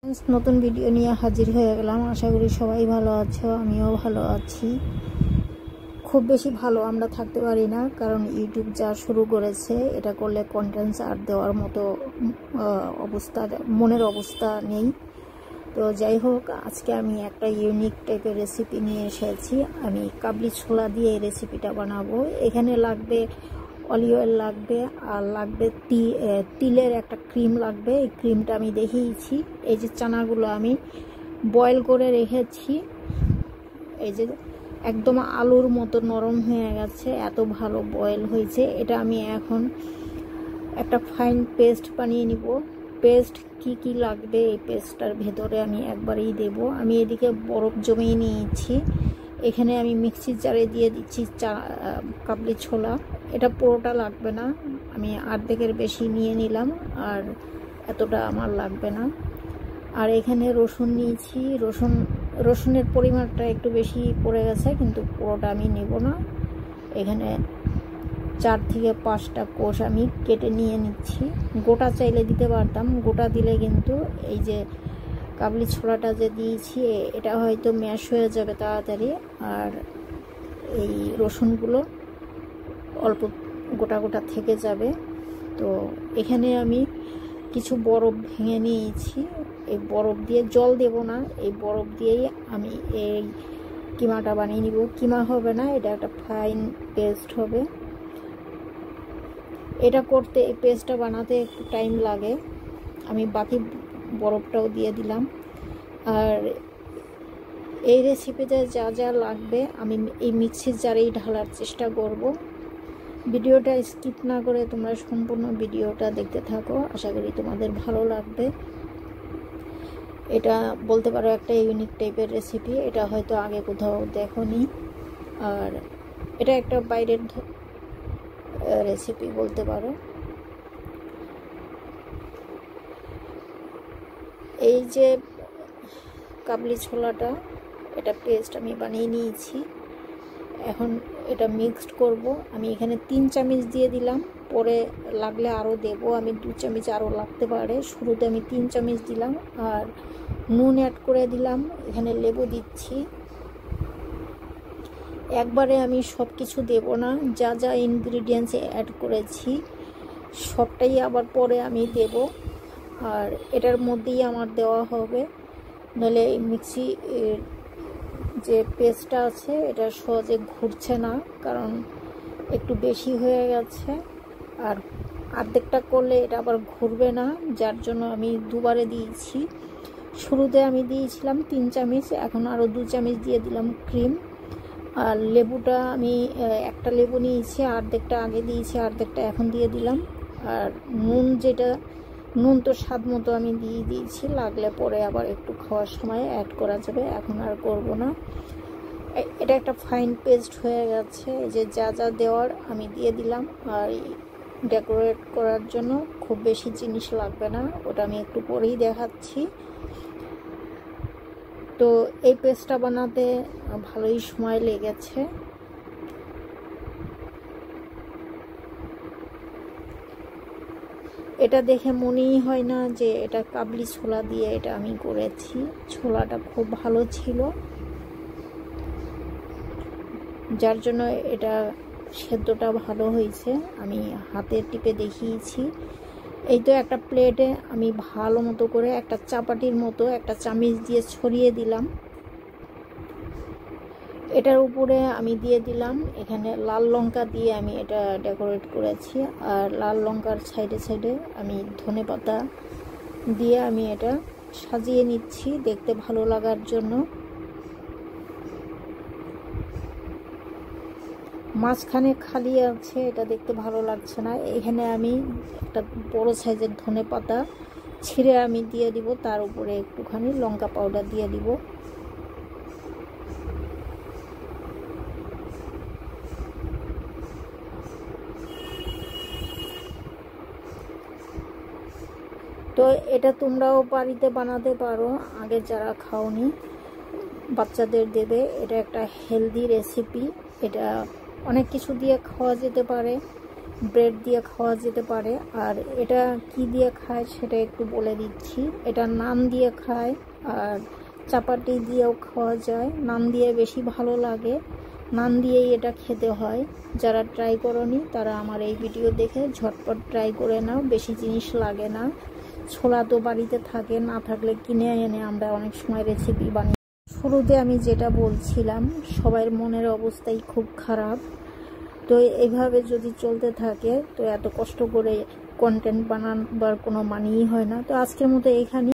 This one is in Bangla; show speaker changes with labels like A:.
A: নতুন ভিডিও নিয়ে হাজির হয়ে গেলাম। আশা করি সবাই ভালো আছো, আমিও ভালো আছি। খুব বেশি ভালো আমরা থাকতে পারি না, কারণ ইউটিউব যা শুরু করেছে, এটা করলে কন্টেন্টস আর দেওয়ার মতো অবস্থা, মনের অবস্থা নেই। তো যাই হোক, আজকে আমি একটা ইউনিক টাইপের রেসিপি নিয়ে এসেছি। আমি কাবলি ছোলা দিয়ে এই রেসিপিটা বানাবো। এখানে লাগবে অলিভ অয়েল, লাগবে আর লাগবে তিলের একটা ক্রিম লাগবে। এই ক্রিমটা আমি দেখিয়েছি। এই যে চানাগুলো আমি বয়েল করে রেখেছি, এই যে একদম আলুর মতো নরম হয়ে গেছে, এত ভালো বয়েল হয়েছে। এটা আমি এখন একটা ফাইন পেস্ট বানিয়ে নিব। পেস্ট কি লাগবে এই পেস্টটার ভেতরে আমি একবারেই দেব। আমি এদিকে বরফ জমিয়ে নিয়েছি। এখানে আমি মিক্সির জারে দিয়ে দিচ্ছি কাবলি ছোলা। এটা পুরোটা লাগবে না, আমি অর্ধেকের বেশি নিয়ে নিলাম, আর এতটা আমার লাগবে না। আর এখানে রসুন নিয়েছি। রসুনের পরিমাণটা একটু বেশি পড়ে গেছে, কিন্তু পুরোটা আমি নেব না। এখানে 4 থেকে 5টা কোষ আমি কেটে নিয়ে নিচ্ছি। গোটা চাইলে দিতে পারতাম, গোটা দিলে কিন্তু এই যে কাবলি ছোলাটা যে দিয়েছি, এটা হয়তো ম্যাশ হয়ে যাবে তাড়াতাড়ি, আর এই রসুনগুলো অল্প গোটা গোটা থেকে যাবে। তো এখানে আমি কিছু বরফ ভেঙে নিয়েছি। এই বরফ দিয়ে, জল দেব না, এই বরফ দিয়েই আমি এই কিমাটা বানিয়ে নিব। কিমা হবে না, এটা একটা ফাইন পেস্ট হবে। এটা করতে, এই পেস্টটা বানাতে একটু টাইম লাগে। আমি বাকি বরফটাও দিয়ে দিলাম। আর এই রেসিপিতে যা যা লাগবে আমি এই মিক্সির জারেই ঢালার চেষ্টা করব। ভিডিওটা স্কিপ না করে তোমরা সম্পূর্ণ ভিডিওটা দেখতে থাকো, আশা করি তোমাদের ভালো লাগবে। এটা বলতে পারো একটা ইউনিক টাইপের রেসিপি, এটা হয়তো আগে কোথাও দেখোনি। আর এটা একটা বাইরের রেসিপি বলতে পারো। এই যে কাবলি ছোলাটা, এটা পেস্ট আমি বানিয়ে নিয়েছি। এখন এটা মিক্সড করব। আমি এখানে 3 চামচ দিয়ে দিলাম, পরে লাগলে আরও দেব। আমি 2 চামচ আরও লাগতে পারে। শুরুতে আমি 3 চামচ দিলাম, আর নুন অ্যাড করে দিলাম। এখানে লেবু দিচ্ছি। একবারে আমি সব কিছু দেব না, যা যা ইনগ্রিডিয়েন্টস অ্যাড করেছি সবটাই আবার পরে আমি দেব, আর এটার মধ্যেই আমার দেওয়া হবে। নাহলে এই মিক্সি যে পেস্টটা আছে, এটা সহজে ঘুরছে না, কারণ একটু বেশি হয়ে গেছে। আর অর্ধেকটা করলে এটা আবার ঘুরবে না, যার জন্য আমি দুবারে দিয়েছি। শুরুতে আমি দিয়েছিলাম 3 চামচ, এখন আরও 2 চামচ দিয়ে দিলাম ক্রিম। আর লেবুটা আমি একটা লেবু নিয়েছি, অর্ধেকটা আগে দিয়েছি, অর্ধেকটা এখন দিয়ে দিলাম। আর নুন তো স্বাদ মতো আমি দিয়ে দিয়েছি, লাগলে পরে আবার একটু খাওয়ার সময় অ্যাড করা যাবে, এখন আর করব না। এটা একটা ফাইন পেস্ট হয়ে গেছে। এই যে যা যা দেওয়ার আমি দিয়ে দিলাম। আর ডেকোরেট করার জন্য খুব বেশি জিনিস লাগবে না, ওটা আমি একটু পরেই দেখাচ্ছি। তো এই পেস্টটা বানাতে ভালোই সময় লেগেছে। এটা দেখে মনেই হয় না যে এটা কাবলি ছোলা দিয়ে এটা আমি করেছি। ছোলাটা খুব ভালো ছিল, যার জন্য এটা সেদ্ধটা ভালো হয়েছে। আমি হাতে টিপে দেখিয়েছি। এই তো একটা প্লেটে আমি ভালো মতো করে একটা চাপাটির মতো একটা চামচ দিয়ে ছড়িয়ে দিলাম। এটার উপরে আমি দিয়ে দিলাম, এখানে লাল লঙ্কা দিয়ে আমি এটা ডেকোরেট করেছি। আর লাল লঙ্কার সাইডে সাইডে আমি ধনেপাতা দিয়ে আমি এটা সাজিয়ে নিচ্ছি দেখতে ভালো লাগার জন্য। মাঝখানে খালি আছে, এটা দেখতে ভালো লাগছে না। এখানে আমি একটা বড় সাইজের ধনেপাতা ছিঁড়ে আমি দিয়ে দিব, তার উপরে একটুখানি লঙ্কা পাউডার দিয়ে দিব। তো এটা তোমরাও বাড়িতে বানাতে পারো, আগে যারা খাওনি বাচ্চাদের দেবে। এটা একটা হেলদি রেসিপি, এটা অনেক কিছু দিয়ে খাওয়া যেতে পারে। ব্রেড দিয়ে খাওয়া যেতে পারে। আর এটা কি দিয়ে খায় সেটা একটু বলে দিচ্ছি। এটা নান দিয়ে খায় আর চাপাতি দিয়েও খাওয়া যায়। নান দিয়ে বেশি ভালো লাগে, নান দিয়েই এটা খেতে হয়। যারা ট্রাই করনি তারা আমার এই ভিডিও দেখে ঝটপট ট্রাই করে নাও, বেশি জিনিস লাগে না। ছোলা তো বাড়িতে থাকে, না থাকলে কিনে এনে আমরা অনেক সময় রেসিপি বানাই। শুরুতে আমি যেটা বলছিলাম, সবার মনের অবস্থাই খুব খারাপ। তো এইভাবে যদি চলতে থাকে তো এত কষ্ট করে কন্টেন্ট বানাবার কোনো মানেই হয় না। তো আজকের মতো এখানে